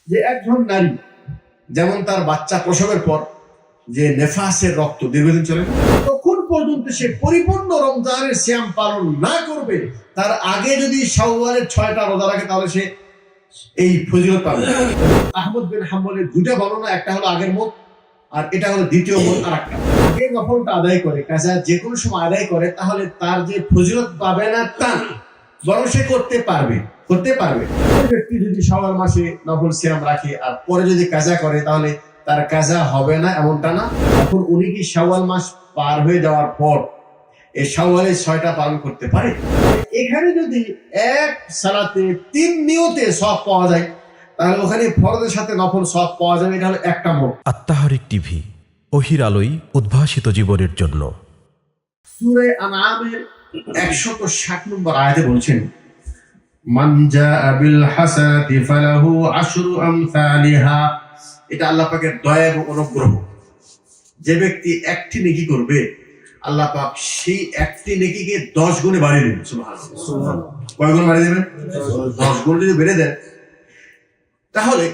যে একজন নারী যেমন তার বাচ্চা প্রসবের পর যে নেফাসের রক্ত দীর্ঘদিন চলে, তখন পর্যন্ত সে পরিপূর্ণ রমজানের সিয়াম পালন না করবে, তার আগে যদি শাওয়ালের 6টা রোজা রাখে তাহলে সে এই ফজিলত পাবে। আহমদ বিন হাম্বলের দুটা বর্ণনা, একটা হলো আগের মত আর এটা হলো দ্বিতীয় মত। আর একটা আগে নফলটা আদায় করে কাজা যে কোনো সময় আদায় করে তাহলে তার যে ফজিলত পাবে না তা না, বরং সে করতে পারবে। ব্যক্তি যদি শাওয়াল মাসে নফল সিয়াম রাখে আর পরে যদি কাজা করে তাহলে তার কাজা হবে না এমনটা না। এখন উনি কি শাওয়াল মাস পার হয়ে যাওয়ার পর এই শাওয়ালের 6টা পালন করতে পারে? এখানে যদি এক সালাতে 3 নিয়তে সওয়াব পাওয়া যায় তাহলে ওখানে ফরজের সাথে নফল সওয়াব পাওয়া যাবে। এটা হলো একটা মত। আত্মাহারিক টিভি, ওহির আলোয় উদ্ভাসিত জীবনের জন্য। সূরা আনআমের 160 নম্বর আয়াতে বলছেন, মান জাআ বিল হাসানাতি ফালাহু আশরু আমসালিহা। এটা আল্লাহ পাকের দয়া এবং অনুগ্রহ। যে ব্যক্তি একটি নেকি করবে আল্লাহ পাক সেই একটি নেকিকে 10 গুণে বাড়িয়ে দেবেন। সুবহানাল্লাহ। কয় গুণ বাড়িয়ে দেবেন? 10 গুণ যদি বেড়ে দেন তাহলে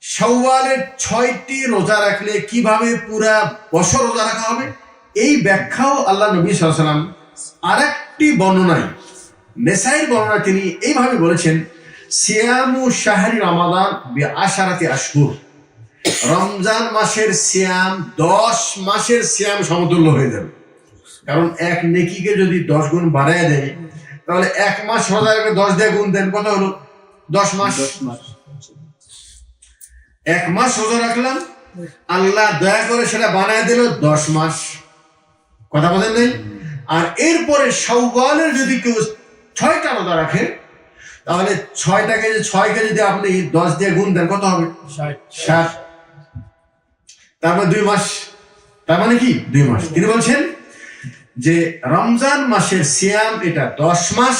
শাওয়ালের 6টি রোজা রাখলে কিভাবে পুরা বছর রোজা রাখা হবে এই ব্যাখ্যাও আল্লাহ নবী সাল্লাল্লাহু আলাইহি ওয়াসাল্লাম আরেকটি বর্ণনায়, নেসাইর বর্ণনা তিনি এইভাবে বলেছেন, সিয়ামু শাহরি রমাদান বিআশারাতি আশহুর। রমজান মাসের সিয়াম 10 মাসের সিয়াম সমতুল্য হয়ে যাবে। কারণ এক নেকিকে যদি 10 গুণ বাড়ায় দেয় তাহলে 1 মাস রোজা রেখে 10 দিয়ে গুণ দেন, কত হলো? 10 মাস। 1 মাস রোজা রাখলাম, আল্লাহ দয়া করে সেটা বানায় দিল 10 মাস। কথা বলেন নাই? আর এরপরে শাওয়ালের যদি কেউ 6টা রোজা রাখে তাহলে 6কে যদি আপনি 10 দিয়ে গুণ দেন কত হবে? 60। তারপর 2 মাস, তার মানে কি 2 মাস। তিনি বলছেন যে রমজান মাসের সিয়াম এটা 10 মাস,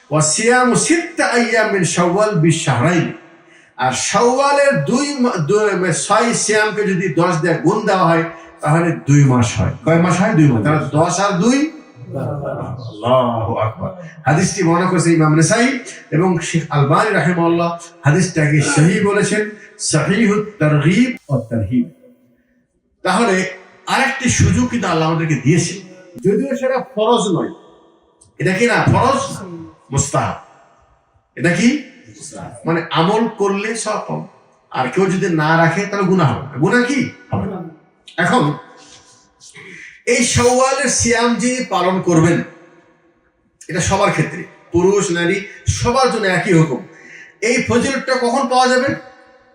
ওয়া সিয়ামু 6 আইয়াম মিন শাওয়াল বিশাহরাইন। আর শাওয়ালের 6 সিয়ামকে যদি 10 দিয়ে গুণ দেওয়া হয় তাহলে 2 মাস হয়। কয় মাস হয়? 2 মাস। তাহলে 10 আর 2 আল্লাহু আকবার। হাদিসটি বর্ণনা করেছে ইমাম নেসাই এবং শেখ আলবানী রাহিমাহুল্লাহ হাদিসটাকে সহিহ বলেছেন, সহিহুত তারগীব ওয়াত তারহিব। তাহলে আরেকটি সুযোগ কিন্তু আল্লাহ আমাদেরকে দিয়েছে, যদিও সেটা ফরজ নয়। এটা কি না ফরজ? মুস্তাহাব। এটা কি মানে আমল করলে সওয়াব পাবে, আর কেউ যদি না রাখে তাহলে গুনাহ হবে। গুনাহ কি হবে না। এখন এই শাওয়ালের সিয়াম যে পালন করবেন এটা সবার ক্ষেত্রে, পুরুষ নারী সবার জন্য একই হুকুম। এই ফজিলতটা কখন পাওয়া যাবে?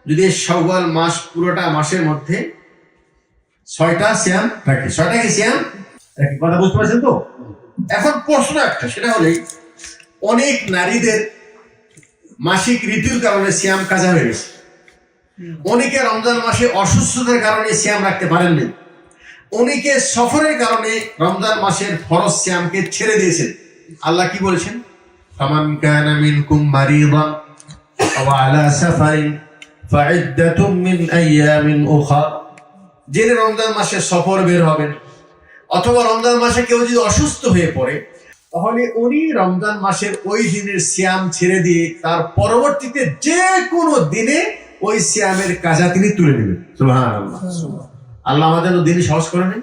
যদি এই শাওয়াল মাস পুরোটা মাসের মধ্যে 6টা সিয়াম রাখে। 6টা কি সিয়াম রাখে? কথা বুঝতে পারছেন তো? এখন প্রশ্ন একটা, সেটা হলে অনেক নারীদের মাসিক ঋতুর কারণে সিয়াম কাজা হয়ে গেছে। অনেকে রমজান মাসে অসুস্থতার কারণে সিয়াম রাখতে পারেননি। অনেকে সফরের কারণে রমজান মাসের ফরজ সিয়ামকে ছেড়ে দিয়েছেন। আল্লাহ কি বলেছেন? ফামান কানা মিনকুম মারিদান আও আলা সাফারিন ফাইদ্দাতুম মিন আইয়ামিন উখরা। যিনি রমজান মাসে সফর বের হবেন অথবা রমজান মাসে কেউ যদি অসুস্থ হয়ে পড়ে তাহলে উনি রমজান মাসের ওই দিনের সিয়াম ছেড়ে দিয়ে তার পরবর্তীতে যে কোনো দিনে ওই সিয়ামের কাজা তিনি তুলে নেবেন। সুবহানাল্লাহ। আল্লাহ আমাদের দিন সহজ করে নেন।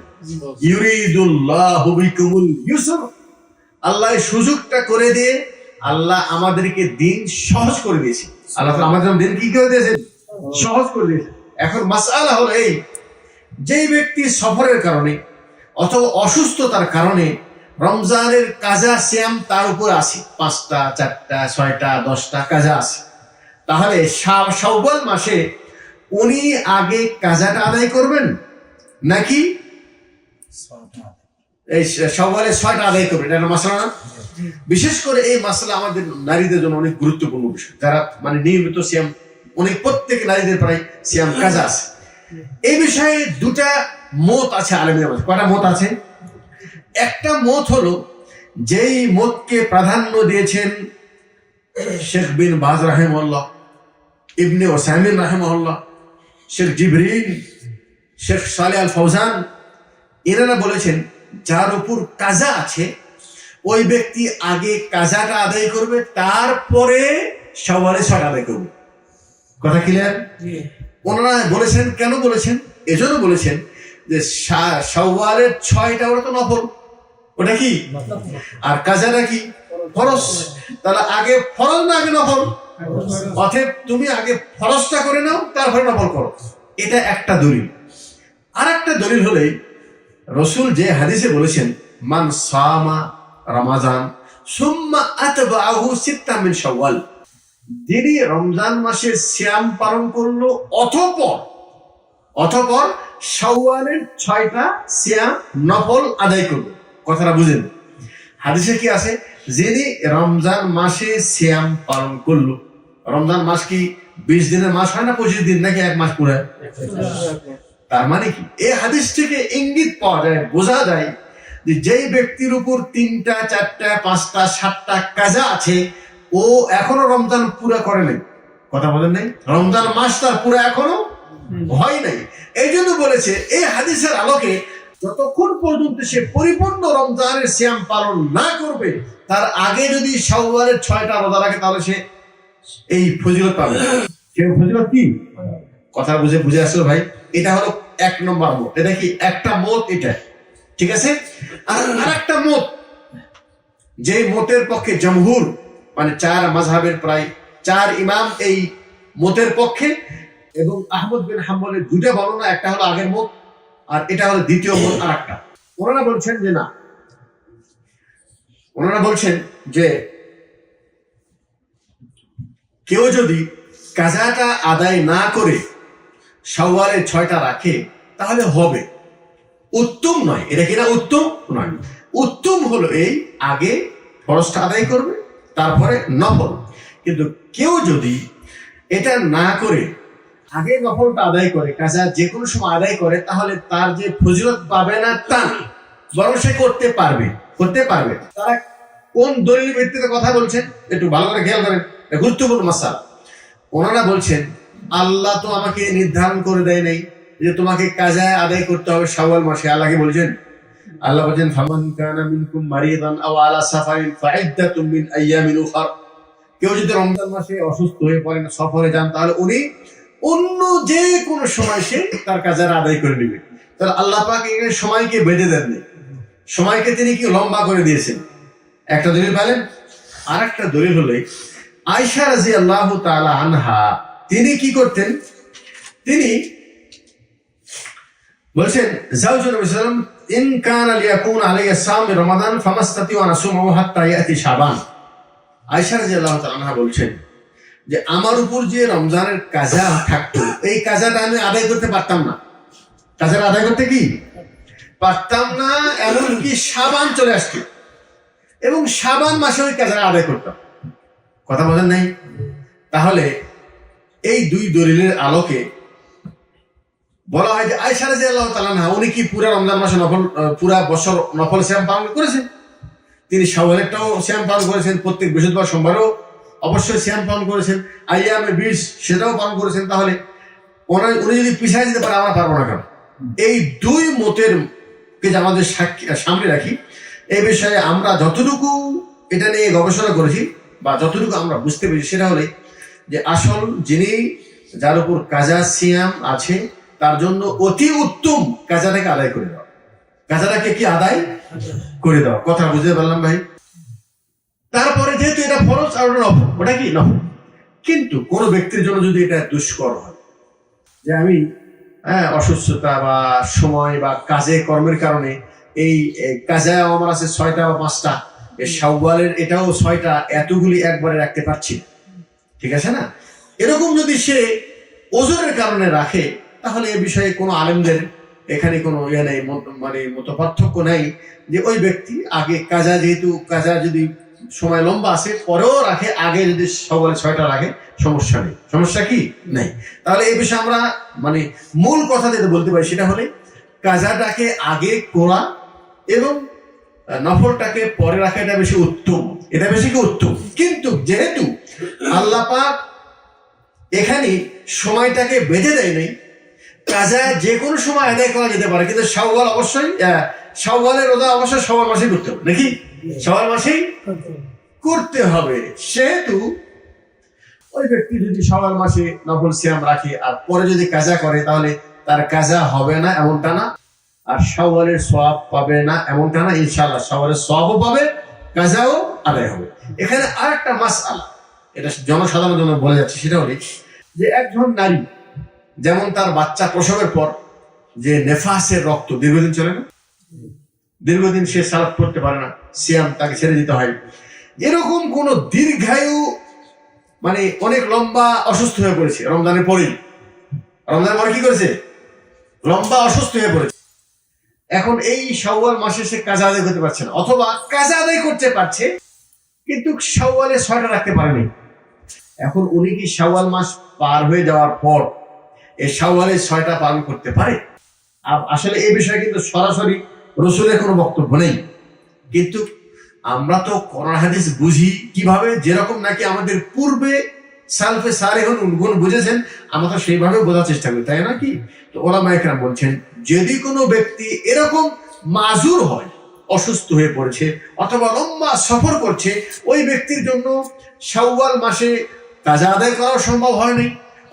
ইউরিদুল্লাহু বিকুমুল ইউসর। আল্লাহ সুযোগটা করে দিয়ে আল্লাহ আমাদেরকে দিন সহজ করে দিয়েছে। আল্লাহ আমাদের দিন কি করে দিয়েছেন? সহজ করে দিয়েছে। এখন মাসআলা হলো এই, যেই ব্যক্তি সফরের কারণে অথবা অসুস্থতার কারণে রমজানের কাজা সিয়াম তার উপর আছে, 5টা 4টা 6টা 10টা কাজা আছে, তাহলে শাওয়াল মাসে উনি আগে কাজাটা আদায় করবেন নাকি এই শাওয়ালের 6টা আদায় করবেন? এটা মাসলা না? বিশেষ করে এই মাসলা আমাদের নারীদের জন্য অনেক গুরুত্বপূর্ণ বিষয়। যারা মানে নিয়মিত সিয়াম, অনেক প্রত্যেক নারীদের প্রায় সিয়াম কাজা আছে। এই বিষয়ে 2টা মত আছে আলেমদের মাঝে। কয়টা মত আছে? একটা মত হলো যেই মতকে প্রাধান্য দিয়েছেন শেখ বিন বাজ রাহিমাহুল্লাহ, ইবনে ওসাইমিন রাহিমাহুল্লাহ, শেখ জিবরিল, শেখ সালেহ আল ফৌজান, এনারা বলেছেন যার উপর কাজা আছে ওই ব্যক্তি আগে কাজাটা আদায় করবে, তারপরে শাওয়ালের 6টা আদায় করবে। কথা ক্লিয়ার? ওনারা বলেছেন, কেন বলেছেন? এজন্য বলেছেন যে শাওয়ালের 6টা ওটা তো নফল, ওটা কি? আর কাজাটা কি? ফরজ। তাহলে আগে ফরজ না আগে নফল? অতএব তুমি আগে ফরজটা করে নাও, তারপরে নফল করো। এটা একটা দলিল। আর একটা দলিল হলে রসুল যে হাদিসে বলেছেন মান সামা রমাজান সুম্মা আতবাহু সিত্তাম মিন শাওয়াল, যিনি রমজান মাসে সিয়াম পালন করলো অতঃপর শাওয়ালের 6টা সিয়াম নফল আদায় করলো। কথাটা বুঝেন? হাদিসে কি আছে? যিনি রমজান মাসে সিয়াম পালন করলো। রমজান মাস কি 20 দিনের মাস হয় না 25 দিন, নাকি এক মাস পুরো? তার মানে কি এই হাদিস থেকে ইঙ্গিত পাওয়া যায়, বোঝা যায় যে যেই ব্যক্তির উপর 3টা 4টা 5টা 7টা কাজা আছে, ও এখনো রমজান পুরো করে নাই। কথা বলেন নাই? রমজান মাস তার পুরো এখনো হয় নাই। এই জন্য বলেছে এই হাদিসের আলোকে যতক্ষণ পর্যন্ত সে পরিপূর্ণ রমজানের সিয়াম পালন না করবে, তার আগে যদি শাওয়ালের 6টা রোজা রাখে, তাহলে সে এই ফজিলত পাবে। সে ফজিলত কি? কথা বুঝে আসলো ভাই? এটা হলো 1 নম্বর মত। এটা কি একটা মত? এটা ঠিক আছে। আর আরেকটা মত, যে মতের পক্ষে জমহুর মানে 4 মাযহাবের প্রায় 4 ইমাম এই মতের পক্ষে, এবং আহমদ বিন হাম্বলের 2টা বর্ণনা, একটা হলো আগের মত আর এটা হলো দ্বিতীয় মত। আর একটা ওনারা বলছেন যে না, ওনারা বলছেন যে কেউ যদি কাজাটা আদায় না করে শাওয়ালের 6টা রাখে তাহলে হবে, উত্তম নয়। এটা কিনা উত্তম নয়। উত্তম হলো এই আগে ফরজটা আদায় করবে, তারপরে নফল। কিন্তু কেউ যদি এটা না করে আগে নফলটা আদায় করে, কাজা যে কোনো সময় আদায় করে, তাহলে তার যে ফজিলত পাবে না তা না, বরং সে করতে পারবে। তারা কোন দলিলের ভিত্তিতে কথা বলছেন একটু ভালো করে খেয়াল করেন, গুরুত্বপূর্ণ মাসআলা। ওনারা বলছেন আল্লাহ তো আমাকে নির্ধারণ করে দেয় নাই যে তোমাকে কাজা আদায় করতে হবে শাওয়াল মাসে। আল্লাহকে বলছেন, আল্লাহ বলছেন ফামান কানা মিনকুম মারিদান আও আলা সাফারিন ফাইদ্দাতুম মিন আইয়ামিন উখর। কেউ যদি রমজান মাসে অসুস্থ হয়ে পড়েন, সফরে যান, তাহলে উনি অন্য যে কোনো সময় সে তার কাজার আদায় করে নেবে। তাহলে আল্লাহ পাক এখানে সময়কে বেঁধে দেননি, সময়কে তিনি কি লম্বা করে দিয়েছেন। একটা দলিল পেলেন। আর একটা দলিল হলে আয়েশা রাদিয়াল্লাহু তাআলা আনহা, তিনি কি করতেন? তিনি বলছেন জাওজুল নবী সাল্লাল্লাহু আলাইহি ওয়াসাল্লাম ইন কানা লিয়াকুন আলাইয়া সাম রমাদান ফামাস্তাতিউ আন আসুমু হাত্তা ইয়াতি শাবান। আয়েশা রাদিয়াল্লাহু তাআলা আনহা বলছেন যে আমার উপর যে রমজানের কাজা থাকতো, এই কাজাটা আমি আদায় করতে পারতাম না। কাজাটা আদায় করতে কি পারতাম না, এমনকি শাবান চলে আসতো এবং শাবান মাসে ওই কাজাটা আদায় করতাম। কথা বলেন নাই? তাহলে এই 2 দলিলের আলোকে বলা হয় যে আয়েশা রাদিয়াল্লাহু তাআলা আনহা উনি কি পুরো রমজান মাসে পুরা বছর নফল সিয়াম পালন করেছেন। তিনি শাওয়ালেরটাও সিয়াম পালন করেছেন, প্রত্যেক বৃহস্পতিবার সোমবারও অবশ্যই সিয়াম পালন করেছেন, আইয়ামে 20 সেটাও পালন করেছেন। তাহলে উনি যদি পিছায় যেতে পারে, আমরা পারবো না কেন? এই 2 মতের কে আমাদের সামনে রাখি। এই বিষয়ে আমরা যতটুকু এটা নিয়ে গবেষণা করেছি বা যতটুকু আমরা বুঝতে পেরেছি, সেটা হলে যে আসল যিনি যার উপর কাজা সিয়াম আছে, তার জন্য অতি উত্তম কাজাটাকে আদায় করে দাও। কাজাটাকে কি আদায় করে দাও। কথা বুঝতে পারলাম ভাই? তারপরে যেহেতু এটা ফরজ আর নফল, ওটা কি নফল। কিন্তু কোন ব্যক্তির জন্য যদি এটা দুষ্কর হয়, যে আমি অসুস্থতা বা সময় বা কাজে কর্মের কারণে এই কাজা আমার আছে 6টা বা 5টা, শাওয়ালের এটাও 6টা, এতগুলি একবারে রাখতে পারছি, ঠিক আছে না? এরকম যদি সে ওজনের কারণে রাখে, তাহলে এ বিষয়ে কোনো আলেমদের এখানে কোনো ইয়ে নেই, মানে মত পার্থক্য নাই যে ওই ব্যক্তি আগে কাজা, যেহেতু কাজা যদি সময় লম্বা আছে পরেও রাখে, আগে যদি সকালে 6টা রাখে, সমস্যা নেই। সমস্যা কি নেই। তাহলে এই বিষয়ে আমরা মানে মূল কথা যেটা বলতে পারি, সেটা হলে কাজাটাকে আগে করা এবং নফলটাকে পরে রাখা, এটা বেশি উত্তম। এটা বেশি কি উত্তম। কিন্তু যেহেতু আল্লাহ পাক এখানে সময়টাকে বেঁধে দেয় নাই, কাজা যে কোনো সময় আদায় করা যেতে পারে, কিন্তু শাওয়াল অবশ্যই, শাওয়ালের রোজা অবশ্যই শাওয়াল মাসেই করতে হবে, নাকি? শাওয়াল মাসেই করতে হবে। সেহেতু ওই ব্যক্তি যদি শাওয়াল মাসে নফল সিয়াম রাখে আর পরে যদি কাজা করে তাহলে তার কাজা হবে না এমনটা না, আর শাওয়ালের সওয়াব পাবে না এমনটা না, ইনশাআল্লাহ শাওয়ালের সওয়াবও পাবে, কাজাও আদায় হবে। এখানে আরেকটা মাসআলা, এটা জনসাধারণের জন্য বলে যাচ্ছে, সেটা হলো যে একজন নারী যেমন তার বাচ্চা প্রসবের পর যে নেফাসের রক্ত দীর্ঘদিন চলে না, দীর্ঘদিন সে সালাত করতে পারে না, সিয়াম তাকে ছেড়ে দিতে হয়, এরকম কোন দীর্ঘায়ু মানে অনেক লম্বা অসুস্থ হয়ে পড়েছে রমজানের পরেই, রমজানের পরে কি করেছে, লম্বা অসুস্থ হয়ে পড়েছে, এখন এই শাওয়াল মাসে সে কাজা আদায় করতে পারছে না, অথবা কাজা আদায় করতে পারছে কিন্তু শাওয়ালে 6টা রাখতে পারেনি। এখন উনি কি শাওয়াল মাস পার হয়ে যাওয়ার পর এই শাওয়ালে 6টা পালন করতে পারে? আসলে এই বিষয়ে কিন্তু সরাসরি রসুলের কোনো বক্তব্য নেই, কিন্তু আমরা তো কোরআন হাদিস বুঝি কিভাবে, যেরকম নাকি আমাদের পূর্বে সালফে সালেহুন বুঝেছেন, আমরা তো সেইভাবে বোঝার চেষ্টা করি, তাই না কি? তো ওলামায়ে কেরাম বলছেন যদি কোনো ব্যক্তি এরকম মাজুর হয়, অসুস্থ হয়ে পড়েছে অথবা লম্বা সফর করছে, ওই ব্যক্তির জন্য শাওয়াল মাসে কাজা আদায় করা সম্ভব হয়নি,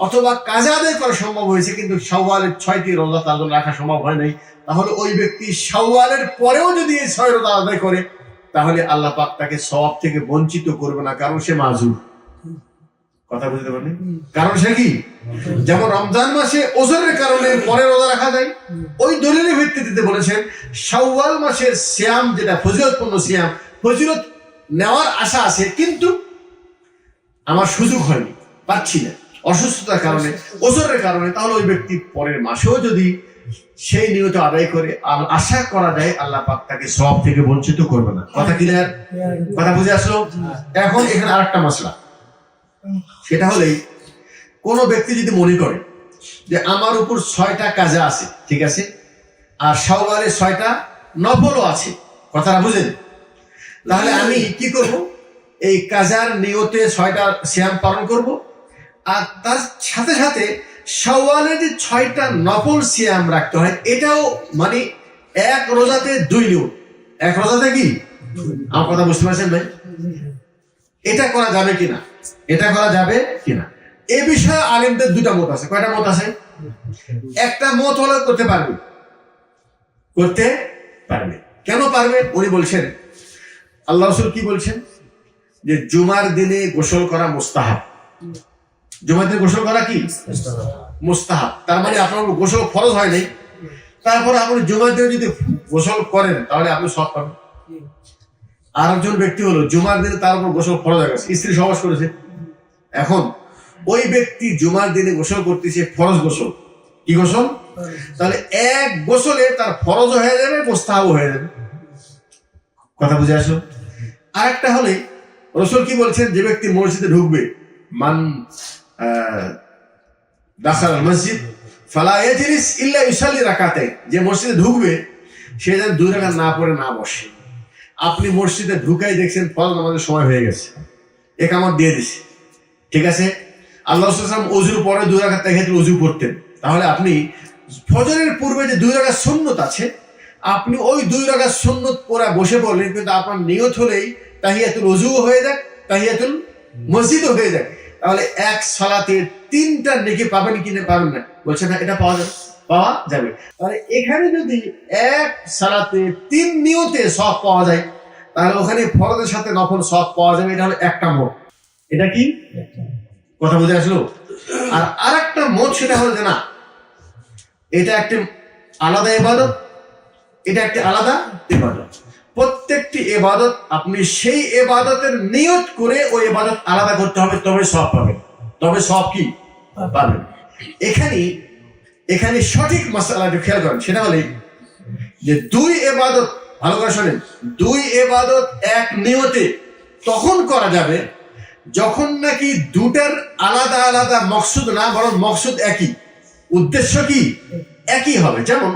অথবা কাজা আদায় করা সম্ভব হয়েছে কিন্তু শাওয়ালের 6টি রোজা তার জন্য রাখা সম্ভব হয় নাই, তাহলে ওই ব্যক্তি শাওয়ালের পরেও যদি এই 6 রোজা আদায় করে তাহলে আল্লাহ পাক তাকে সওয়াব থেকে বঞ্চিত করবে না, কারণ সে মাজুর। কথা বুঝতে পারলেন? কারণ সে কি, যেমন রমজান মাসে ওজরের কারণে পরে রোজা রাখা যায়, ওই দলিলের ভিত্তিতে বলেছেন শাওয়াল মাসের সিয়াম যেটা ফজিলতপূর্ণ সিয়াম, ফজিলত নেওয়ার আশা আছে কিন্তু আমার সুযোগ হয়নি, পাচ্ছি না অসুস্থতার কারণে, ওজরের কারণে, তাহলে ওই ব্যক্তি পরের মাসেও যদি সেই নিয়ত আদায় করে আশা করা যায় আল্লাহ পাক তাকে সওয়াব থেকে বঞ্চিত করবে না। কথা ক্লিয়ার? কথা বুঝে আসলো? এখন এখানে আরেকটা মাসলা, সেটা হলেই কোন ব্যক্তি যদি মনে করে যে আমার উপর 6টা কাজা আছে, ঠিক আছে, আর শাওয়ালে 6টা নফলও আছে, কথাটা বুঝেন, তাহলে আমি কি করব, এই কাজার নিয়তে 6টা সিয়াম পালন করব, আর তার সাথে সাথে শাওয়ালে যে 6টা নফল সিয়াম রাখতে হয়, এটাও মানে এক রোজাতে 2 নিয়ত, এক রোজাতে কি, আমার কথা বুঝতে পারছেন ভাই? এটা করা যাবে কিনা, এটা করা যাবে কিনা, এ বিষয়ে আলেমদের 2টা মত আছে। কয়টা মত আছে? একটা মত হলো করতে পারবে, করতে পারবে। কেন পারবে? উনি বলছেন, আল্লাহ রাসূল কি বলছেন, যে জুমার দিনে গোসল করা মুস্তাহাব। জুমার দিনে গোসল করা কি মুস্তাহাব, তার মানে আপনার গোসল ফরজ হয় নাই, তারপরে আপনি জুমার দিনে যদি গোসল করেন তাহলে আপনি সওয়াব পাবেন। আর একজন ব্যক্তি হলো জুমার দিনে তার উপর গোসল ফরজ হয়ে গেছে, স্ত্রী সহবাস করেছে, এখন ওই ব্যক্তি জুমার দিনে গোসল করতেছে ফরজ গোসল, কি গোসল, তাহলে এক গোসলে তার ফরজ হয়ে যাবে, মুস্তাহাব হয়ে যাবে। কথা বুঝে আসলো? আরেকটা হলে রাসূল কি বলছেন, যে ব্যক্তি মসজিদে ঢুকবে, মান দাখাল মসজিদ ফালা ইয়াজলিস ইল্লা ইউসাল্লি রাকাতাইন, যে মসজিদে ঢুকবে সে যেন 2 রাকাত না পড়ে না বসে। আপনি মসজিদে ঢুকাই দেখছেন ফরজ নামাজের সময় হয়ে গেছে, ইকামত দিয়ে দিছে, ঠিক আছে, আল্লাহ রাসূল সাল্লাল্লাহু আলাইহি ওয়াসাল্লাম ওযুর পরে 2 রাকাত তাহিয়াতুল ওযু করতেন, তাহলে আপনি ফজরের পূর্বে যে 2 রাকাত সুন্নত আছে, আপনি ওই 2 রাকাত সুন্নত পড়া বসে পড়লেন, কিন্তু আপনার নিয়ত হলেই তাহিয়াতুল ওযু হয়ে যাক, তাহিয়াতুল মসজিদও হয়ে যাক, তাহলে এক সালাতে 3টা নেকি পাবেন কি না পাবেন না? বলছে না, এটা পাওয়া যাবে, পাওয়া যাবে। তাহলে এখানে যদি এক সালাতে 3 নিয়তে সওয়াব পাওয়া যায়, তাহলে ওখানে ফরজের সাথে নফল সওয়াব পাওয়া যাবে। এটা হলো একটা মত। এটা কি কথা বুঝে আসলো? আর আরেকটা মত, সেটা হলো যে না, এটা একটি আলাদা ইবাদত, এটা একটি আলাদা ইবাদত। প্রত্যেকটি ইবাদত আপনি সেই ইবাদতের নিয়ত করে ওই ইবাদত আলাদা করতে হবে, তবে সওয়াব পাবেন, তবে সওয়াব কি পাবেন। এখানে সঠিক মাসআলাটা খেয়াল করেন, সেটা হলো যে 2 ইবাদত, ভালো করে শুনেন, 2 ইবাদত এক নিয়তে তখন করা যাবে যখন নাকি দুটার আলাদা আলাদা মকসুদ না, বরং মকসুদ একই, উদ্দেশ্য কি একই হবে। যেমন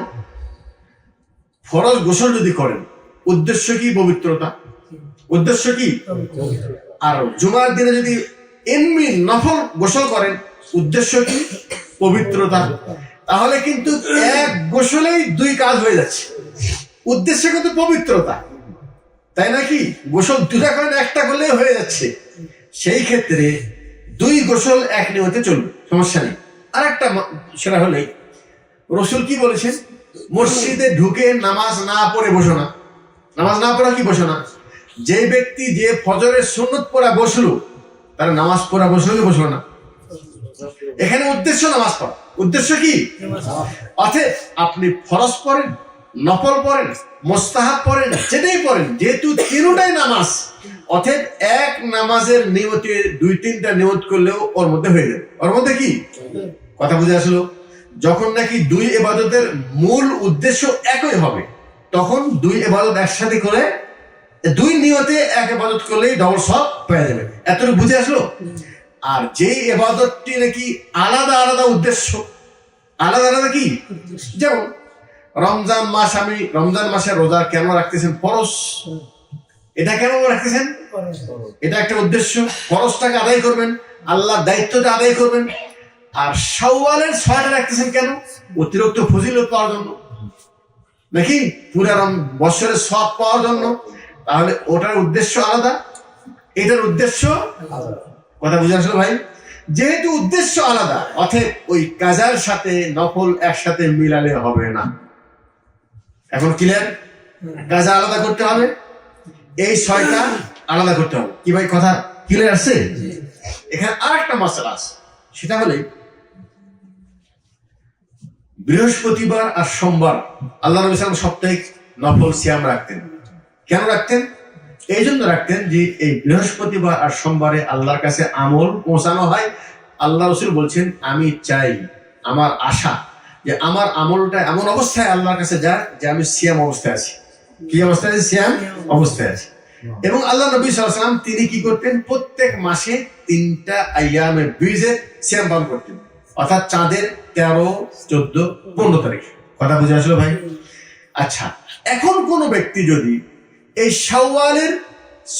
ফরজ গোসল যদি করেন, উদ্দেশ্য কি পবিত্রতা, উদ্দেশ্য কি, আর জুমার দিনে যদি এমনি নফল গোসল করেন, উদ্দেশ্য কি পবিত্রতা, তাহলে কিন্তু এক গোসলেই 2 কাজ হয়ে যাচ্ছে, উদ্দেশ্য কিন্তু পবিত্রতা, তাই নাকি? গোসল 2টা করেন, একটা করলেই হয়ে যাচ্ছে। সেই ক্ষেত্রে দুই গোসল এক নিয়তে চলবে, সমস্যা নেই। আর একটা সেটা হলে রসুল কি বলেছেন, মসজিদে ঢুকে নামাজ না পড়ে বসো না। নামাজ না পড়া কি বসো না? যে ব্যক্তি যে ফজরের সুন্নত পড়া বসলো, তার নামাজ পড়া বসলো কি বসলো না? এখানে উদ্দেশ্য নামাজ পড়া, উদ্দেশ্য কি? অতএব আপনি ফরজ পড়েন, নফল পড়েন, মোস্তাহাব পড়েন, যেটাই পড়েন, যেহেতু তিনটাই নামাজ, অতএব এক নামাজের নিয়তে দুই তিনটা নিয়ত করলেও ওর মধ্যে হয়ে যাবে। ওর মধ্যে কি কথা বুঝে আসলো? যখন নাকি দুই ইবাদতের মূল উদ্দেশ্য একই হবে, তখন দুই ইবাদত একসাথে করে দুই নিয়তে এক ইবাদত করলেই ডবল সব পেয়ে যাবে। এতটুকু বুঝে আসলো? আর যে ইবাদতটি নাকি আলাদা আলাদা উদ্দেশ্য, আলাদা আলাদা কি, যেমন রমজান মাস, আমি রমজান মাসে রোজা কেন রাখতেছেন? ফরজ। এটা কেন রাখতেছেন? এটা একটা উদ্দেশ্য, ফরজটাকে আদায় করবেন, আল্লাহর দায়িত্বটা আদায় করবেন। আর শাওয়ালের 6টা রাখতেছেন কেন? অতিরিক্ত ফজিলত পাওয়ার জন্য, নাকি পুরা বছরের সব পাওয়ার জন্য? তাহলে ওটার উদ্দেশ্য আলাদা, এটার উদ্দেশ্য কথা বুঝে আসলো ভাই? যেহেতু উদ্দেশ্য আলাদা, অতএব ওই কাজার সাথে নফল একসাথে মিলালে হবে না। এখন ক্লিয়ার? কাজা আলাদা করতে হবে, এই 6টা আলাদা করতে হবে। কি ভাই কথা ক্লিয়ার আছে? এখানে আর একটা মশলা আছে, সেটা হলে বৃহস্পতিবার আর সোমবার আল্লাহ নবী সাল্লাল্লাহু আলাইহি ওয়াসাল্লাম সাপ্তাহিক নফল সিয়াম রাখতেন। কেন রাখতেন? এই জন্য রাখতেন যে এই বৃহস্পতিবার আর সোমবারে আল্লাহর কাছে আমল পৌঁছানো হয়। আল্লাহ রাসূল বলছেন, আমি চাই, আমার আশা যে আমার আমলটা এমন অবস্থায় আল্লাহর কাছে যায় যে আমি সিয়াম অবস্থায় আছি। কি অবস্থায় আছি? সিয়াম অবস্থায় আছি। এবং আল্লাহ নবী সাল্লাল্লাহু আলাইহি ওয়াসাল্লাম তিনি কি করতেন? প্রত্যেক মাসে 3টা আইয়ামে বীজের সিয়াম পালন করতেন, অর্থাৎ চাঁদের 13, 14, 15 তারিখ। কথা বুঝে আসলো ভাই? আচ্ছা, এখন কোন ব্যক্তি যদি এই শাওয়ালের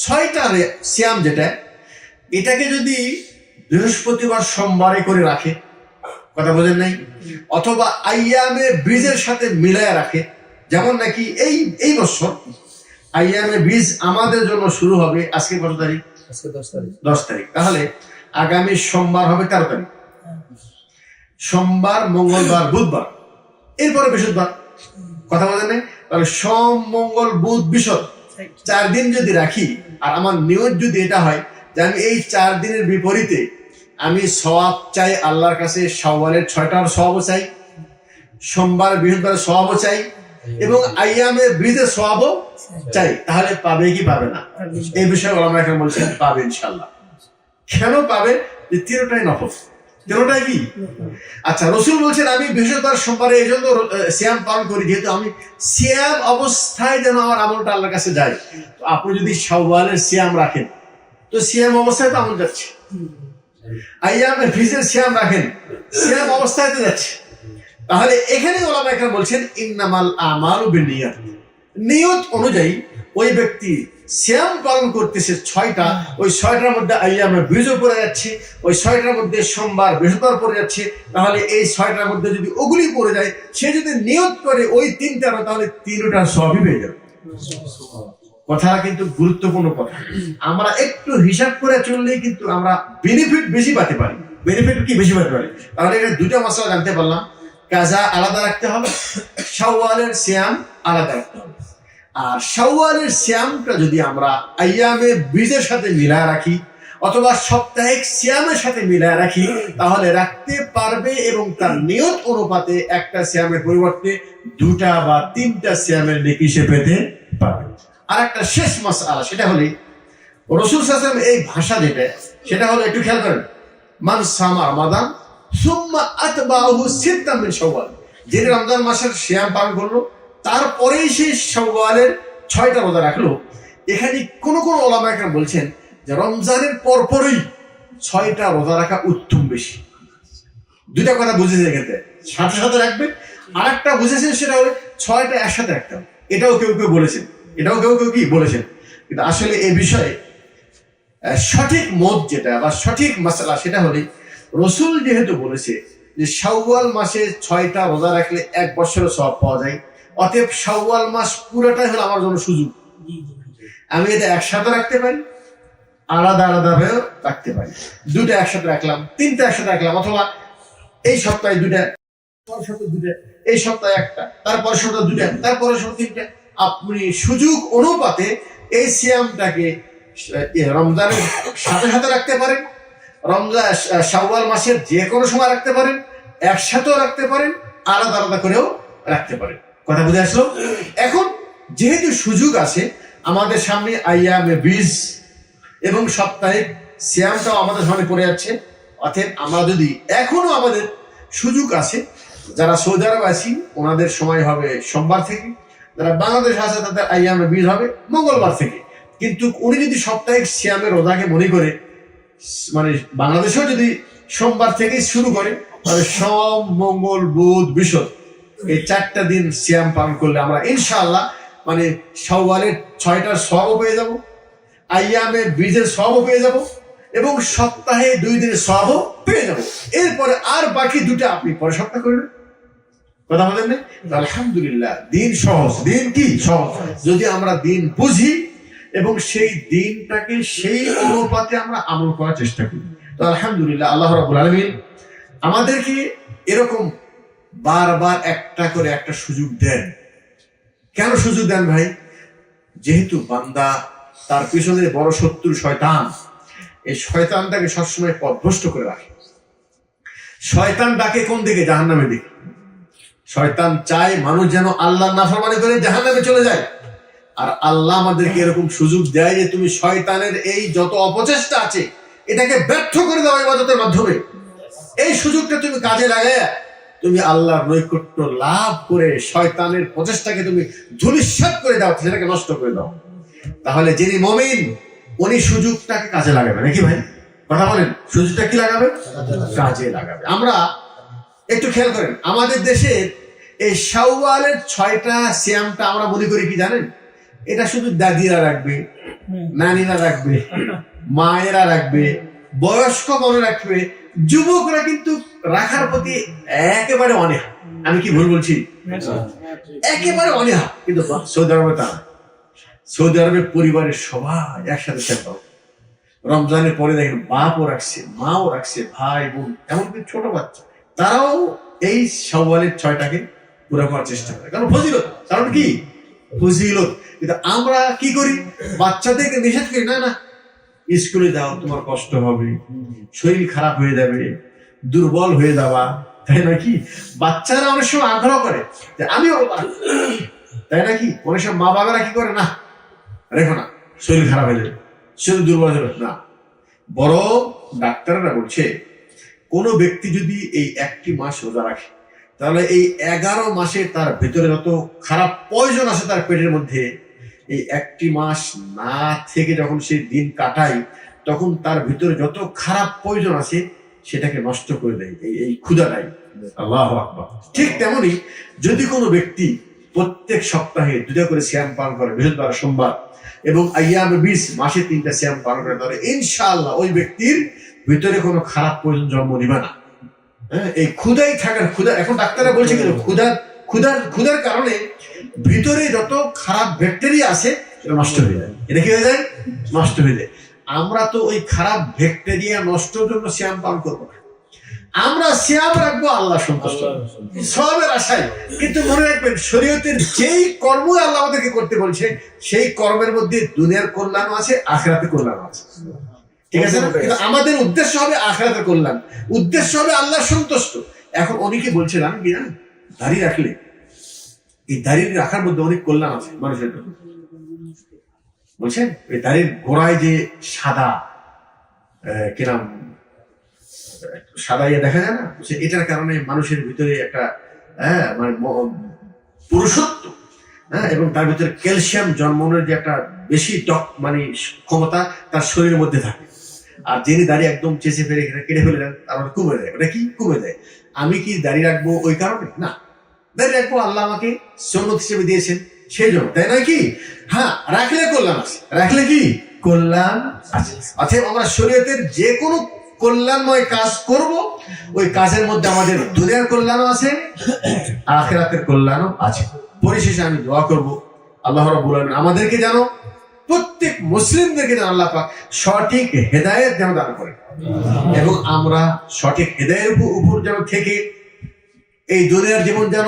6টা সিয়াম যেটা, এটাকে যদি বৃহস্পতিবার সোমবারে করে রাখে, কথা বোঝেন নাই, অথবা আইয়ামে বীজের সাথে মিলায় রাখে, যেমন নাকি এই বছর আইয়ামে বীজ আমাদের জন্য শুরু হবে আজকে কত তারিখ? 10 তারিখ। তাহলে আগামী সোমবার হবে 13 তারিখ, সোমবার, মঙ্গলবার, বুধবার, এরপরে বৃহস্পতিবার। কথা বলেন নাই? তাহলে সোম, মঙ্গল, বুধ, বৃহস্পতি 4 দিন যদি রাখি, আর আমার নিয়ত যদি এটা হয় যে আমি এই 4 দিনের বিপরীতে আমি সওয়াব চাই আল্লাহর কাছে, শাওয়ালের 6টার সওয়াবও চাই, সোমবার, বৃহস্পতিবার সওয়াবও চাই, এবং আইয়ামে বীজের সওয়াবও চাই, তাহলে পাবে কি পাবে না? এই বিষয়ে ওলামা এখন বলছেন পাবে ইনশাআল্লাহ। কেন পাবে? যে 3টাই নফল, 3টাই কি? আচ্ছা, রাসূল বলছেন আমি বৃহস্পতিবার সোমবারে এই জন্য সিয়াম পালন করি, যেহেতু আমি সিয়াম অবস্থায় যেন আমার আমলটা আল্লাহর কাছে যায়। তো আপনি যদি শাওয়ালের সিয়াম রাখেন, তো সিয়াম অবস্থায় তো আমল যাচ্ছে। আইয়ামে বীজের সিয়াম রাখেন, সিয়াম অবস্থায় তো যাচ্ছে। তাহলে এখানে ওলামা একরাম বলছেন ইন্নামাল আমালু বিন্নিয়াত, নিয়ত অনুযায়ী ওই ব্যক্তি সিয়াম পালন করতেছে 6টা, ওই 6টার মধ্যে আইয়ামে বীজও পড়ে যাচ্ছে, ওই 6টার মধ্যে সোমবার, বৃহস্পতিবার পড়ে যাচ্ছে। তাহলে এই 6টার মধ্যে যদি ওগুলি পড়ে যায়, সে যদি নিয়ত করে ওই 3টার, তাহলে 3টা সবই পেয়ে যাবে। কথা কিন্তু গুরুত্বপূর্ণ কথা। আমরা একটু হিসাব করে চললেই কিন্তু আমরা বেনিফিট বেশি পেতে পারি। বেনিফিট কি বেশি পেতে পারি? তাহলে এটা 2টা মশলা জানতে পারলাম, কাজা আলাদা রাখতে হবে, শাওয়ালের সিয়াম আলাদা রাখতে হবে। আর শাওয়ালের সিয়ামটা যদি আমরা আইয়ামে বীজের সাথে মিলায় রাখি, অথবা সাপ্তাহিক সিয়ামের সাথে মিলায় রাখি, তাহলে রাখতে পারবে এবং তার নিয়ত অনুপাতে একটা সিয়ামের পরিবর্তে 2টা বা 3টা সিয়ামের নেকি সে পেতে পারবে। আর একটা শেষ মাসআলা, সেটা হলো রাসূল সাল্লাল্লাহু আলাইহি ওয়াসাল্লাম এই ভাষা যেটা, সেটা হলো, একটু খেয়াল করেন, মান সামা রমাদান সুম্মা আতবাহু সিত্তাম মিন শাওয়াল, যে রমজান মাসের সিয়াম পালন করলো, তারপরেই সে শাওয়ালের 6টা রোজা রাখলো। এখানে কোন ওলামা একরাম বলছেন যে রমজানের পরপরই 6টা রোজা রাখা উত্তম বেশি। 2টা কথা বুঝেছে এক্ষেত্রে, সাথে সাথে রাখবেন। আর একটা বুঝেছেন, সেটা হলো 6টা একসাথে রাখতে হবে। এটাও কেউ কেউ বলেছেন, এটাও কেউ কেউ কি বলেছেন। কিন্তু আসলে এই বিষয়ে সঠিক মত যেটা বা সঠিক মাসআলা, সেটা হলো রাসূল যেহেতু বলেছে যে শাওয়াল মাসে 6টা রোজা রাখলে 1 বছরের সওয়াব পাওয়া যায়, অতএব শাওয়াল মাস পুরোটাই হলো আমার জন্য সুযোগ। আমি এটা একসাথে রাখতে পারি, আলাদা আলাদা ভাবেও রাখতে পারি। দুটা একসাথে রাখলাম, তিনটা একসাথে রাখলাম, অথবা এই সপ্তাহে দুটা, পরের সপ্তাহে দুটা, এই সপ্তাহে একটা, তারপরের সপ্তাহে দুটা, তারপরের সপ্তাহে তিনটা। আপনি সুযোগ অনুপাতে এই সিয়ামটাকে রমজানের সাথে সাথে রাখতে পারেন, রমজান শাওয়াল মাসের যে কোনো সময় রাখতে পারেন, একসাথেও রাখতে পারেন, আলাদা আলাদা করেও রাখতে পারেন। কথা বুঝে আসলো? এখন যেহেতু সুযোগ আছে, আমাদের সামনে আইয়ামে বীজ এবং সাপ্তাহিক সিয়ামটাও আমাদের সামনে পড়ে যাচ্ছে। অতএব আমরা যদি এখনো আমাদের সুযোগ আছে, যারা সৌদি আরব আছি ওনাদের সময় হবে সোমবার থেকে, যারা বাংলাদেশ আছে তাদের আইয়ামে বীজ হবে মঙ্গলবার থেকে। কিন্তু উনি যদি সাপ্তাহিক সিয়ামের রোজাকে মনে করে, মানে বাংলাদেশেও যদি সোমবার থেকে শুরু করে, তাহলে সোম, মঙ্গল, বুধ, বৃহস্পতি এই 4টা দিন সিয়াম পালন করলে আমরা ইনশাআল্লাহ মানে শাওয়ালের 6টার সওয়াবও পেয়ে যাব, আইয়ামে বীজের সওয়াবও পেয়ে যাব, এবং সপ্তাহে 2 দিনের সওয়াবও পেয়ে যাব। এরপরে আর বাকি দুটো আপনি পরে সপ্তাহ করবেন। কথা বলেন না? আলহামদুলিল্লাহ, দিন সহজ। দিন কি সহজ? যদি আমরা দিন বুঝি এবং সেই দিনটাকে সেই অনুপাতে আমরা আমল করার চেষ্টা করি, তো আলহামদুলিল্লাহ আল্লাহ রাব্বুল আলামিন আমাদেরকে এরকম বারবার একটা করে একটা সুযোগ দেন। কেন সুযোগ দেন ভাই? যেহেতু বান্দা তার পিছনে বড় শত্রু শয়তান, এই শয়তানটাকে সবসময় পথভ্রষ্ট করে রাখে। শয়তান ডাকে কোন দিকে? জাহান্নামের দিকে। শয়তান চায় মানুষ যেন আল্লাহর নাফরমানি করে জাহান্নামে চলে যায়। আর আল্লাহ আমাদেরকে এরকম সুযোগ দেয় যে তুমি শয়তানের এই যত অপচেষ্টা আছে এটাকে ব্যর্থ করে দাও ইবাদতের মাধ্যমে। এই সুযোগটা তুমি কাজে লাগায় তুমি আল্লাহর নৈকট্য লাভ করে শয়তানের প্রচেষ্টাকে তুমি ধূলিসাৎ করে দাও, সেটাকে নষ্ট করে দাও। তাহলে যিনি মুমিন উনি সুযোগটাকে কাজে লাগাবে, নাকি ভাই? কথা বলেন, সুযোগটা কি লাগাবে? কাজে লাগাবে। আমরা একটু খেয়াল করেন, আমাদের দেশের এই শাওয়ালের 6টা সিয়ামটা আমরা মনে করি কি জানেন? এটা শুধু দাদিরা রাখবে, নানিরা রাখবে, মায়েরা রাখবে, বয়স্ক মনে রাখবে, যুবকরা কিন্তু রাখার প্রতি একেবারে অনীহা। আমি কি ভুল বলছি? একেবারে অনীহা। কিন্তু সৌদি আরবে তা, সৌদি আরবের পরিবারের সবাই একসাথে খেলতে, রমজানের পরে দেখেন বাপও রাখছে, মাও রাখছে, ভাই বোন, এমনকি ছোট বাচ্চা, তারাও এই শাওয়ালের 6টাকে পুরো করার চেষ্টা করে। কারণ ফজিলত, কারণ কি ফজিলত। কিন্তু আমরা কি করি? বাচ্চাদেরকে নিষেধ করি, না না স্কুলে যাও, তোমার কষ্ট হবে, শরীর খারাপ হয়ে যাবে, দুর্বল হয়ে যাওয়া, তাই নাকি? বাচ্চারা অনেক সময় আগ্রহ করে যে আমিও, তাই নাকি? অনেক সময় মা বাবারা কি করে, না রেখো না, শরীর খারাপ হয়ে যাবে, শরীর দুর্বল হয়ে যাবে। না, বড় ডাক্তাররা বলছে কোন ব্যক্তি যদি এই 1টি মাস রোজা রাখে, তাহলে এই 11 মাসে তার ভেতরে যত খারাপ পয়জন আছে তার পেটের মধ্যে, এই 1টি মাস না থেকে যখন সে দিন কাটায়, তখন তার ভিতরে যত খারাপ পয়জন আছে সেটাকে নষ্ট করে দেয় এই ক্ষুধাটাই। আল্লাহু আকবার। ঠিক তেমনি যদি কোনো ব্যক্তি প্রত্যেক সপ্তাহে 2টা করে সিয়াম পালন করে, বৃহস্পতিবার, সোমবার, এবং আইয়ামে বীজ মাসে 3টা সিয়াম পালন করে, তাহলে ইনশাআল্লাহ ওই ব্যক্তির ভিতরে কোনো খারাপ পয়জন জন্ম নিবে না। এই ক্ষুধাই থাকার, ক্ষুধা, এখন ডাক্তাররা বলছে কিন্তু ক্ষুধার কারণে ভিতরে যত খারাপ ব্যাকটেরিয়া আছে সেটা নষ্ট হয়ে যায়। এটা কি হয়ে যায়? নষ্ট হয়ে যায়। আমরা তো ওই খারাপ ব্যাকটেরিয়া নষ্টের জন্য সিয়াম পালন করবো না, আমরা সিয়াম রাখবো আল্লাহ সন্তুষ্ট, সবের আশায়। কিন্তু মনে রাখবেন, শরীয়তের যেই কর্ম আল্লাহ আমাদেরকে করতে বলছে সেই কর্মের মধ্যে দুনিয়ার কল্যাণও আছে, আখিরাতের কল্যাণও আছে। ঠিক আছে? কিন্তু আমাদের উদ্দেশ্য হবে আখিরাতের কল্যাণ, উদ্দেশ্য হবে আল্লাহ সন্তুষ্ট। এখন অনেকে বলছিলাম কি না, দাড়ি রাখলে, এই দাড়ি রাখার মধ্যে অনেক কল্যাণ আছে মানুষের জন্য। বলছেন এই দাড়ির গোড়ায় যে সাদা কিরাম সাদা ইয়ে দেখা যায় না, এটার কারণে মানুষের ভিতরে একটা মানে পুরুষত্ব, এবং তার ভিতরে ক্যালসিয়াম জন্মানোর যে একটা বেশি মানে ক্ষমতা তার শরীরের মধ্যে থাকে। আর যিনি দাড়ি একদম চেঁচে ফেলে কেটে ফেলে দেন, তার মানে কমে দেয়। ওটা কি কমে দেয়? আমি কি দাড়ি রাখবো ওই কারণে? না, দাড়ি রাখবো আল্লাহ আমাকে সুন্নত হিসেবে দিয়েছেন সেই জন্য, তাই নয় কি? হ্যাঁ, রাখলে কল্যাণ আছে, রাখলে কি কল্যাণ আছে। অতএব আমরা শরীয়তের যে কোনো কল্যাণময় কাজ করব, ওই কাজের মধ্যে আমাদের দুনিয়ার কল্যাণও আছে, আখিরাতের কল্যাণও আছে। পরিশেষে আমি দোয়া করব আল্লাহ রাব্বুল আলামিন আমাদেরকে যেন প্রত্যেক মুসলিমদেরকে যেন আল্লাহ পাক সঠিক হেদায়েত যেন দান করেন, এবং আমরা সঠিক হেদায়েতের উপর যেন থেকে এই দুনিয়ার জীবন যেন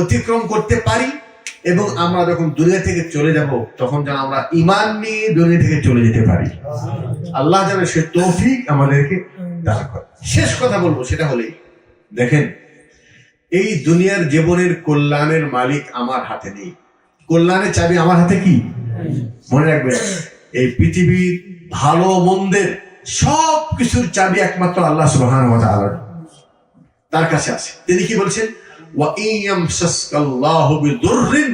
অতিক্রম করতে পারি, এবং আমরা যখন দুনিয়া থেকে চলে যাব তখন যেন আমরা ঈমান নিয়ে দুনিয়া থেকে চলে যেতে পারি। আল্লাহ যেন সে তৌফিক আমাদেরকে দান করে। শেষ কথা বলবো, সেটা হলেই দেখেন, এই দুনিয়ার জীবনের কল্যাণের মালিক আমার হাতে নেই, কল্যাণের চাবি আমার হাতে কি? মনে রাখবেন, এই পৃথিবীর ভালো মন্দের সব কিছুর চাবি একমাত্র আল্লাহ সুবহানাহু ওয়া তাআলার, তার কাছে আছে। তিনি কি বলছেন? ওয়া ইয়ামসাসকাল্লাহু বিদুররিন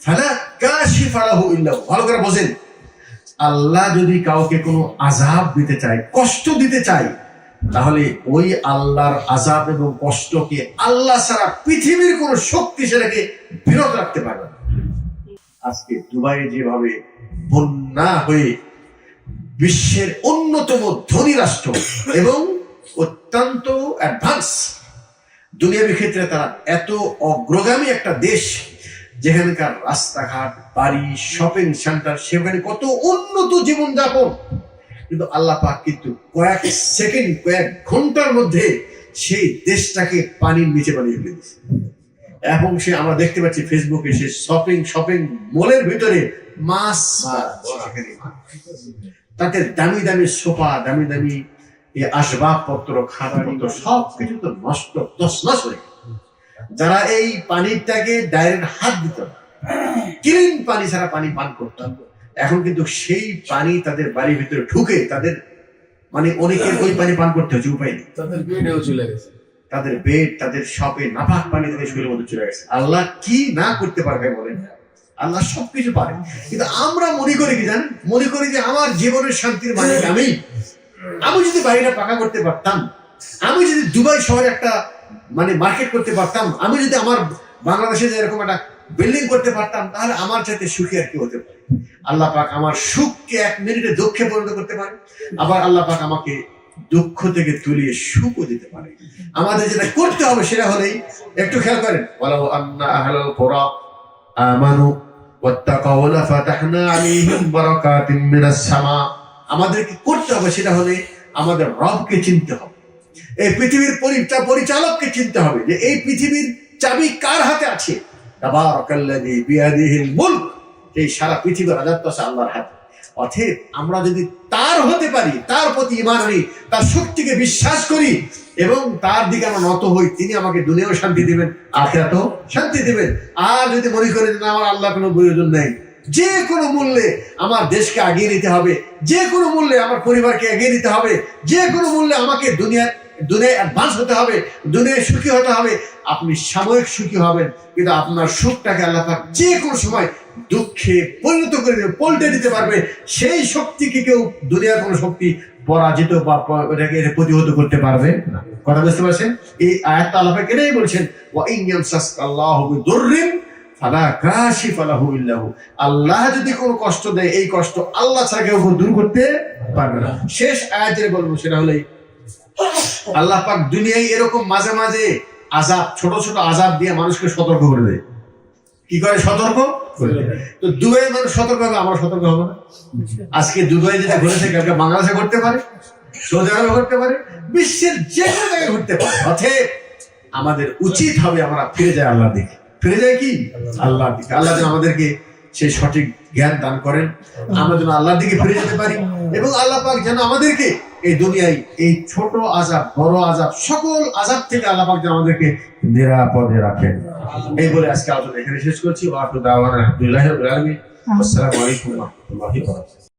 ফালা কাশিফা লাহু ইল্লা হু। ভালো করে বোঝেন, আল্লাহ যদি কাউকে কোনো আযাব দিতে চায়, কষ্ট দিতে চায়, তাহলে ওই আল্লাহর আযাব এবং কষ্টকে আল্লাহ ছাড়া পৃথিবীর কোন শক্তি সেটাকে বিরত রাখতে পারবে না। আজকে দুবাই যেভাবে বন্যা হয়ে বিশ্বের অন্যতম ধনী রাষ্ট্র এবং অত্যন্ত অ্যাডভান্স দুনিয়াবী ক্ষেত্রে তারা এত অগ্রগামী একটা দেশ, যেখানকার রাস্তাঘাট, বাড়ি, শপিং সেন্টার, সেখানে কত উন্নত জীবনযাপন, কিন্তু আল্লাহ পাক কিন্তু কয়েক সেকেন্ড, কয়েক ঘন্টার মধ্যে সেই দেশটাকে পানির নিচে বানিয়ে ফেলেছে। এবং সে আমরা দেখতে পাচ্ছি ফেসবুকে, সে শপিং মলের ভিতরে মাছ, তাতে দামি দামি সোফা, দামি দামি আসবাবপত্র, খাবার, সব কিছু তো নষ্ট, তছনছ হয়ে গেছে। যারা এই পানিটাকে ডাইরেক্ট হাত দিত, ক্লিন পানি ছাড়া পানি পান করতাম, এখন কিন্তু সেই পানি তাদের বাড়ির ভিতরে ঢুকে তাদের মানে অনেকের ওই পানি পান করতে হচ্ছে, উপায় নেই। তাদের বেডেও চলে গেছে, তাদের বেড, তাদের শপে নাপাক পানি তাদের শরীরের মধ্যে চলে গেছে। আল্লাহ কি না করতে পারবে বলেন? আল্লাহ সবকিছু পারে, কিন্তু আমরা মনে করি কি জানেন, মনে করি যে আমার জীবনের শান্তির মালিক আমি যদি বাড়িটা পাকা করতে পারতাম, আমি যদি দুবাই শহরে একটা মানে মার্কেট করতে পারতাম, আমি যদি আমার বাংলাদেশে যে এরকম একটা বিল্ডিং করতে পারতাম, তাহলে আমার চাইতে সুখী আর কি হতে পারে? আল্লাহ পাক আমার সুখকে 1 মিনিটে দুঃখে পরিণত করতে পারে, আবার আল্লাহ পাক আমাকে দুঃখ থেকে তুলিয়ে সুখও দিতে পারে। আমাদের যেটা করতে হবে সেটা হলেই, একটু খেয়াল করেন, ওয়ালাউ আন্না আহলাল কুরা আমানু ওয়াত্তাকাউ লাফাতাহনা আলাইহিম বারাকাতিম মিনাস সামা। আমাদেরকে করতে হবে সেটা হলে আমাদের রবকে চিনতে হবে, এই পৃথিবীর পরিচালককে চিনতে হবে, যে এই পৃথিবীর চাবি কার হাতে আছে। তাবারাকাল্লাযী বিয়াদিহিল মুলক, এই সারা পৃথিবীর রাজত্ব আছে আল্লাহর হাতে। অতএব আমরা যদি তার হতে পারি, তার প্রতি ঈমান আনি, তার শক্তিকে বিশ্বাস করি এবং তার দিকে আমরা নত হই, তিনি আমাকে দুনিয়াও শান্তি দিবেন, আখিরাতেও শান্তি দিবেন। আর যদি মনে করেন যে আমার আল্লাহ কোনো প্রয়োজন নেই, যে কোনো মূল্যে আমার দেশকে এগিয়ে নিতে হবে, যে কোনো মূল্যে আমার পরিবারকে এগিয়ে নিতে হবে, যে কোনো মূল্যে আমাকে দুনিয়ায় অ্যাডভান্স হতে হবে, দুনিয়ায় সুখী হতে হবে, আপনি সাময়িক সুখী হবেন, কিন্তু আপনার সুখটাকে আল্লাহ পাক যে কোনো সময় দুঃখে পরিণত করে দেবে, পল্টে দিতে পারবে। সেই শক্তিকে কেউ দুনিয়ার কোনো শক্তি পরাজিত বা এটাকে প্রতিহত করতে পারবে না। কথা বুঝতে পারছেন? এই আয়াতটা আল্লাহ পাক এটাই বলছেন, ওয়া ইন ইয়ামসাসকাল্লাহু বিদুররিন ফালা কাশিফা লাহু ইল্লা হু। আল্লাহ যদি কোনো কষ্ট দেয়, এই কষ্ট আল্লাহ ছাড়া কেউ দূর করতে পারবে না। শেষ আয়াতে বলবো সেটা হলেই, আল্লাহ পাক দুনিয়ায় এরকম মাঝে মাঝে আযাব, ছোট ছোট আযাব দিয়ে মানুষকে সতর্ক করে দেয়। কি করে সতর্ক করে দেয়? তো দুবাইয়ের মানুষ সতর্ক হবে, আমরা সতর্ক হবো না? আজকে দুবাই যেটা ঘটেছে, কালকে বাংলাদেশে ঘটতে পারে, সৌদি আরবে ঘটতে পারে, বিশ্বের যে কোনো জায়গায় ঘটতে পারে। অতএব আমাদের উচিত হবে আমরা ফিরে যাই আল্লাহর দিকে। ফিরে যায় কি? আল্লাহর দিকে। আল্লাহ যেন আমাদেরকে সেই সঠিক জ্ঞান দান করেন, আমরা যেন আল্লাহর দিকে ফিরে যেতে পারি, এবং আল্লাহ পাক যেন আমাদেরকে এই দুনিয়ায় এই ছোট আযাব, বড় আযাব, সকল আযাব থেকে আল্লাহ পাক যেন আমাদেরকে নিরাপদে রাখেন। এই বলে আজকে আলোচনা এখানে শেষ করছি। ওয়া আখিরু দাওয়ানা আলহামদুলিল্লাহি রাব্বিল আলামিন। আসসালামু আলাইকুম ওয়া রাহমাতুল্লাহি ওয়া বারাকাতুহু।